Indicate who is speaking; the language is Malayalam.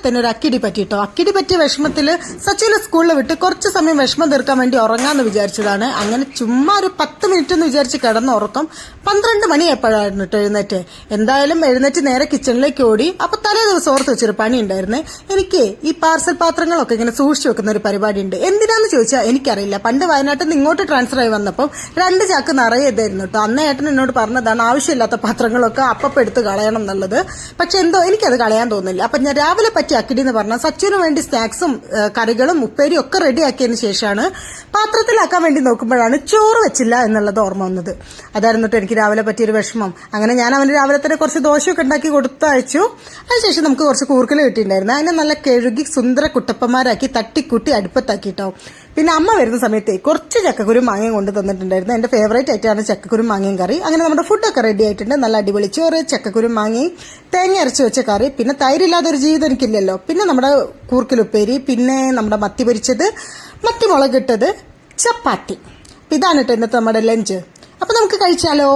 Speaker 1: തന്നെ ഒരു അക്കിടി പറ്റിട്ടോ. അക്കിടി പറ്റിയ വിഷമത്തിൽ സച്ചിനെ സ്കൂളിൽ വിട്ട് കുറച്ച് സമയം വിഷമം തീർക്കാൻ വേണ്ടി ഉറങ്ങാന്ന് വിചാരിച്ചതാണ്. അങ്ങനെ ചുമ്മാ ഒരു 10 മിനിറ്റ് എന്ന് വിചാരിച്ച് കിടന്നുറക്കം 12 മണി എപ്പോഴായിരുന്നു കേട്ടോ എഴുന്നേറ്റ്. എന്തായാലും എഴുന്നേറ്റ് നേരെ കിച്ചണിലേക്ക് ഓടി. അപ്പൊ തലേ ദിവസം ഓർത്ത് വെച്ചൊരു പണി ഉണ്ടായിരുന്നേ. എനിക്ക് ഈ പാർസൽ പാത്രങ്ങളൊക്കെ ഇങ്ങനെ സൂക്ഷിച്ചു വെക്കുന്ന ഒരു പരിപാടി ഉണ്ട്. എന്തിനാന്ന് ചോദിച്ചാൽ എനിക്കറിയില്ല. പണ്ട് വയനാട്ടിൽ നിന്ന് ഇങ്ങോട്ട് ട്രാൻസ്ഫർ ആയി വന്നപ്പം 2 ചാക്ക് നിറയെ ഇതായിരുന്നു കേട്ടോ. അന്ന് ഏട്ടൻ എന്നോട് പറഞ്ഞതാണ് ആവശ്യമില്ലാത്ത പാത്രങ്ങളൊക്കെ അപ്പം എടുത്ത് കളയണം എന്നുള്ളത്. പക്ഷെ എന്തോ എനിക്കത് കളയാൻ തോന്നില്ല. അപ്പൊ ഞാൻ രാവിലെ പറ്റിയ അക്കിടി എന്ന് പറഞ്ഞാൽ സച്ചിന് വേണ്ടി സ്നാക്സും കറികളും ഉപ്പേരിയും ഒക്കെ റെഡിയാക്കിയതിന് ശേഷമാണ് പാത്രത്തിലാക്കാൻ വേണ്ടി നോക്കുമ്പോഴാണ് ചോറ് വെച്ചില്ല എന്നുള്ളത് ഓർമ്മ വന്നത്. അതായിരുന്നു കേട്ടോ എനിക്ക് രാവിലെ പറ്റിയൊരു വിഷമം. അങ്ങനെ ഞാൻ അവന് രാവിലെ തന്നെ കുറച്ച് ദോശയൊക്കെ ഉണ്ടാക്കി കൊടുത്തയച്ചു. അതിനുശേഷം നമുക്ക് കുറച്ച് കൂർക്കൽ കിട്ടിയിട്ടുണ്ടായിരുന്നു. അതിനെ നല്ല കഴുകി സുന്ദര കുട്ടപ്പന്മാരാക്കി തട്ടിക്കുട്ടി അടുപ്പത്താക്കിട്ടോ. പിന്നെ അമ്മ വരുന്ന സമയത്ത് കുറച്ച് ചക്കക്കുരു മാങ്ങയും കൊണ്ട് തന്നിട്ടുണ്ടായിരുന്നു. എന്റെ ഫേവറേറ്റ് ആയിട്ടാണ് ചക്കക്കുരു മാങ്ങയും കറി. അങ്ങനെ നമ്മുടെ ഫുഡൊക്കെ റെഡി ആയിട്ടുണ്ട്. നല്ല അടിപൊളി ചോറ്, ചക്കക്കുരു മാങ്ങയും തേങ്ങ അരച്ച് വെച്ച കറി. പിന്നെ തൈരില്ലാതെ ഒരു ജീവിതം എനിക്കില്ലല്ലോ. പിന്നെ നമ്മുടെ കൂർക്കലുപ്പേരി, പിന്നെ നമ്മുടെ മത്തി പൊരിച്ചത്, മത്തി മുളകിട്ടത്, ചപ്പാത്തി. ഇതാണ് കേട്ടോ ഇന്നത്തെ നമ്മുടെ ലഞ്ച്. അപ്പൊ നമുക്ക് കഴിച്ചാലോ?